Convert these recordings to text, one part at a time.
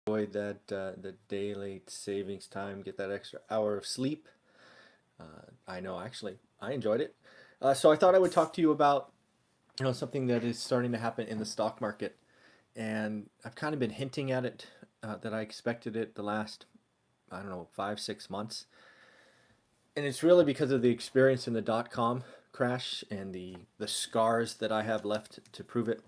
Avoid that the daylight savings time, get that extra hour of sleep. I know actually I enjoyed it. So I thought I would talk to you about something that is starting to happen in the stock market, and I've kind of been hinting at it that I expected it the last I don't know 5 6 months, and it's really because of the experience in the dot-com crash and the scars that I have left to prove it.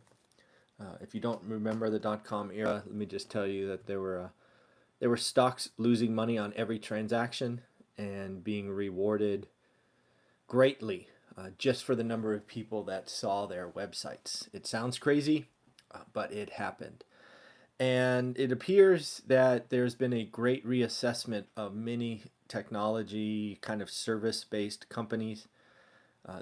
If you don't remember the dot-com era, let me just tell you that there were stocks losing money on every transaction and being rewarded greatly just for the number of people that saw their websites. It sounds crazy, but it happened. And it appears that there's been a great reassessment of many technology kind of service based companies.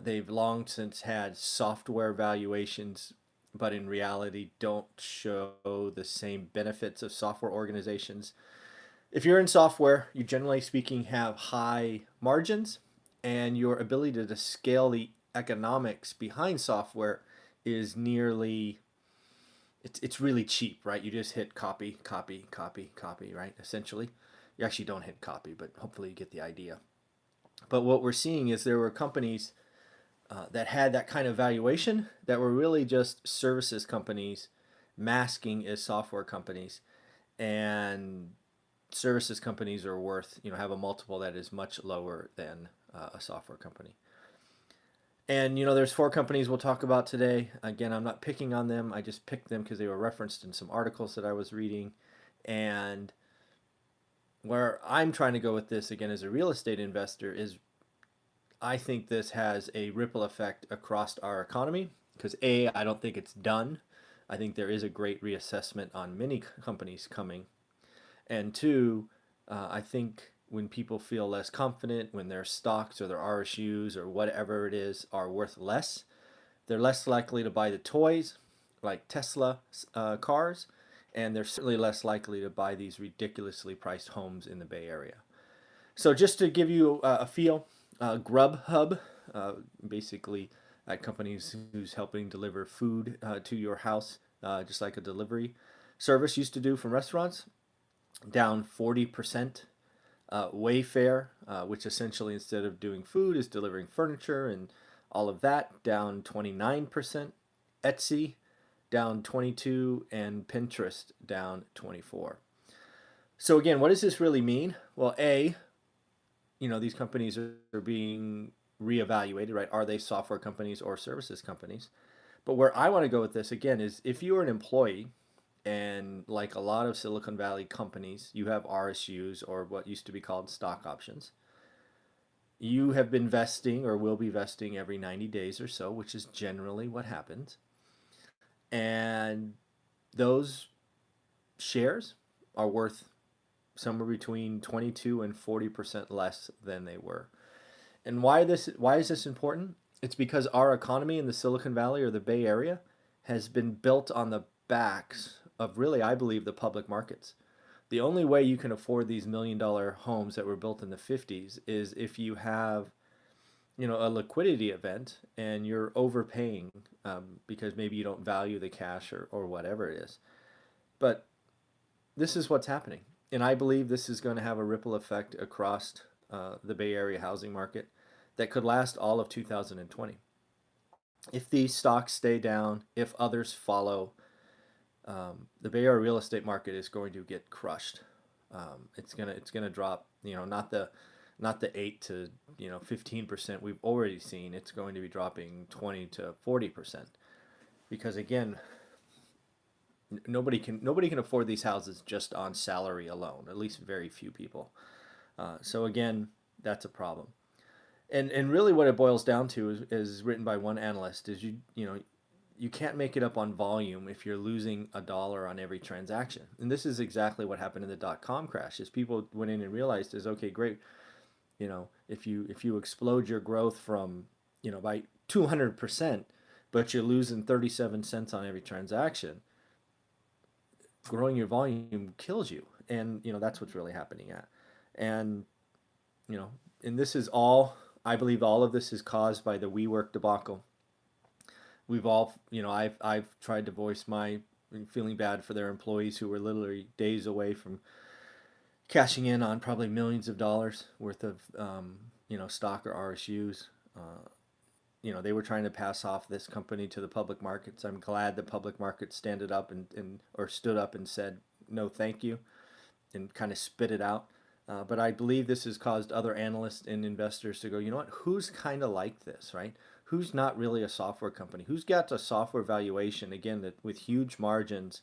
They've long since had software valuations, but in reality don't show the same benefits of software organizations. If you're in software, you generally speaking have high margins, and your ability to scale the economics behind software is nearly it's really cheap, right? You just hit copy, copy, copy, copy, right? Essentially, you actually don't hit copy, but hopefully you get the idea. But what we're seeing is there were companies that had that kind of valuation that were really just services companies masking as software companies, and services companies are worth, have a multiple that is much lower than a software company. And there's four companies we'll talk about today. Again, I'm not picking on them. I just picked them because they were referenced in some articles that I was reading. And where I'm trying to go with this again as a real estate investor is I think this has a ripple effect across our economy because I don't think it's done. I think there is a great reassessment on many companies coming. And two, I think when people feel less confident, when their stocks or their RSUs or whatever it is are worth less, they're less likely to buy the toys like Tesla cars, and they're certainly less likely to buy these ridiculously priced homes in the Bay Area. So just to give you a feel, Grubhub, basically that company who's helping deliver food to your house, just like a delivery service used to do from restaurants, down 40%. Wayfair, which essentially instead of doing food is delivering furniture and all of that, down 29%. Etsy, down 22%, and Pinterest, down 24%. So again, what does this really mean? Well, these companies are being reevaluated, right? Are they software companies or services companies? But where I want to go with this again is if you are an employee, and like a lot of Silicon Valley companies, you have RSUs or what used to be called stock options. You have been vesting or will be vesting every 90 days or so, which is generally what happens. And those shares are worth somewhere between 22 and 40% less than they were. And why is this important? It's because our economy in the Silicon Valley or the Bay Area has been built on the backs of really, I believe, the public markets. The only way you can afford these $1 million homes that were built in the 50s is if you have, a liquidity event and you're overpaying because maybe you don't value the cash or whatever it is. But this is what's happening. And I believe this is going to have a ripple effect across the Bay Area housing market that could last all of 2020. If these stocks stay down, if others follow, the Bay Area real estate market is going to get crushed. It's gonna drop. Not the 8 to 15% we've already seen. It's going to be dropping 20 to 40% because again, nobody can afford these houses just on salary alone. At least very few people. So again, that's a problem. And really, what it boils down to is written by one analyst is you can't make it up on volume if you're losing a dollar on every transaction. And this is exactly what happened in the dot-com crash. Is people went in and realized is okay, great. If you explode your growth from by 200%, but you're losing 37 cents on every transaction, growing your volume kills you. And that's what's really happening at. And you know, and this is all. I believe all of this is caused by the WeWork debacle. We've all, I've tried to voice my feeling bad for their employees who were literally days away from cashing in on probably millions of dollars worth of stock or RSUs. They were trying to pass off this company to the public markets. I'm glad the public markets stood up and said no, thank you, and kind of spit it out. But I believe this has caused other analysts and investors to go, you know what? Who's kind of like this, right? Who's not really a software company? Who's got a software valuation again that with huge margins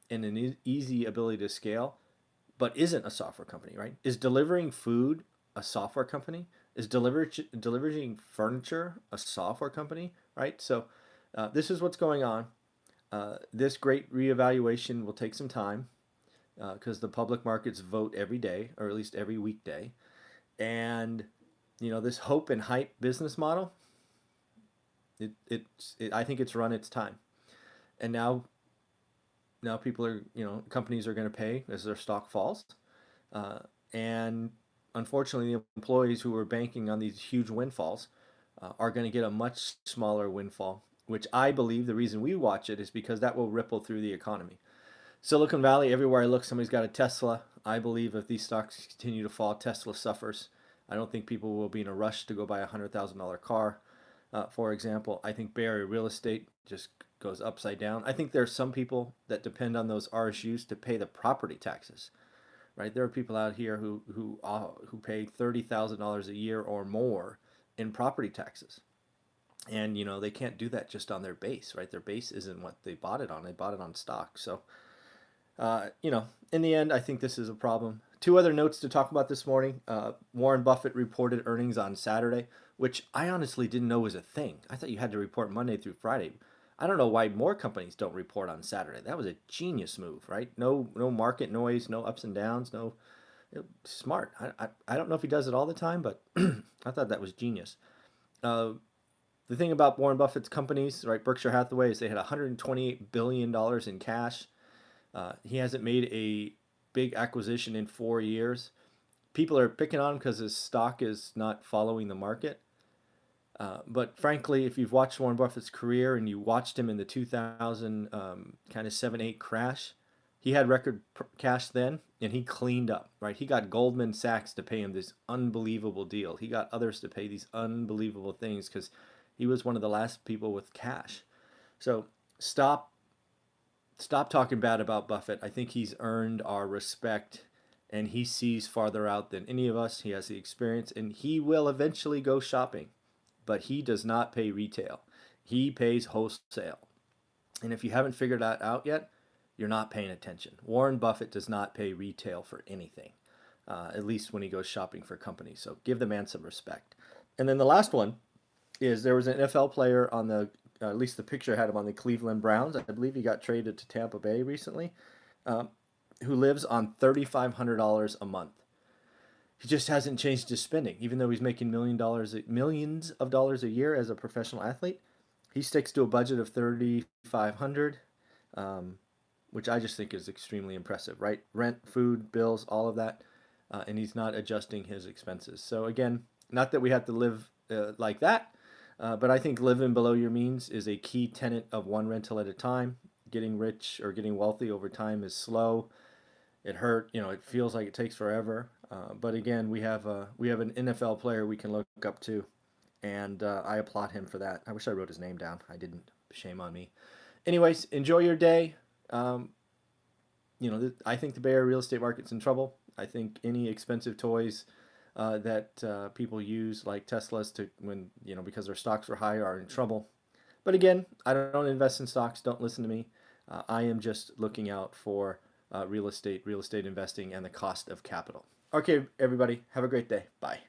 and an easy ability to scale, but isn't a software company, right? Is delivering food a software company? Is delivering furniture a software company, right? So this is what's going on. This great reevaluation will take some time because the public markets vote every day, or at least every weekday. And this hope and hype business model, I think it's run its time. And now people are, companies are going to pay as their stock falls. And unfortunately, the employees who are banking on these huge windfalls are going to get a much smaller windfall, which I believe the reason we watch it is because that will ripple through the economy. Silicon Valley, everywhere I look, somebody's got a Tesla. I believe if these stocks continue to fall, Tesla suffers. I don't think people will be in a rush to go buy a $100,000 car. For example, I think Bay Area real estate just goes upside down. I think there are some people that depend on those RSUs to pay the property taxes, right? There are people out here who pay $30,000 a year or more in property taxes, and they can't do that just on their base, right? Their base isn't what they bought it on. They bought it on stock. So, in the end, I think this is a problem. Two other notes to talk about this morning. Warren Buffett reported earnings on Saturday, which I honestly didn't know was a thing. I thought you had to report Monday through Friday. I don't know why more companies don't report on Saturday. That was a genius move, right? No market noise, no ups and downs, no smart. I don't know if he does it all the time, but I thought that was genius. The thing about Warren Buffett's companies, right, Berkshire Hathaway, is they had $128 billion in cash. He hasn't made a big acquisition in 4 years. People are picking on him because his stock is not following the market. But frankly, if you've watched Warren Buffett's career and you watched him in the 2000 kind of 7-8 crash, he had record cash then, and he cleaned up, right? He got Goldman Sachs to pay him this unbelievable deal. He got others to pay these unbelievable things because he was one of the last people with cash. So stop talking bad about Buffett. I think he's earned our respect, and he sees farther out than any of us. He has the experience, and he will eventually go shopping. But he does not pay retail. He pays wholesale. And if you haven't figured that out yet, you're not paying attention. Warren Buffett does not pay retail for anything, at least when he goes shopping for companies. So give the man some respect. And then the last one is there was an NFL player on at least the picture had him on the Cleveland Browns. I believe he got traded to Tampa Bay recently, who lives on $3,500 a month. He just hasn't changed his spending, even though he's making millions of dollars a year as a professional athlete. He sticks to a budget of $3,500, which I just think is extremely impressive, right? Rent, food, bills, all of that, and he's not adjusting his expenses. So again, not that we have to live like that, but I think living below your means is a key tenet of one rental at a time. Getting rich or getting wealthy over time is slow. It feels like it takes forever. But again, we have an NFL player we can look up to, and I applaud him for that. I wish I wrote his name down. I didn't. Shame on me. Anyways, enjoy your day. I think the Bay Area real estate market's in trouble. I think any expensive toys that people use, like Teslas, because their stocks are high, are in trouble. But again, I don't invest in stocks. Don't listen to me. I am just looking out for real estate investing, and the cost of capital. Okay, everybody, have a great day. Bye.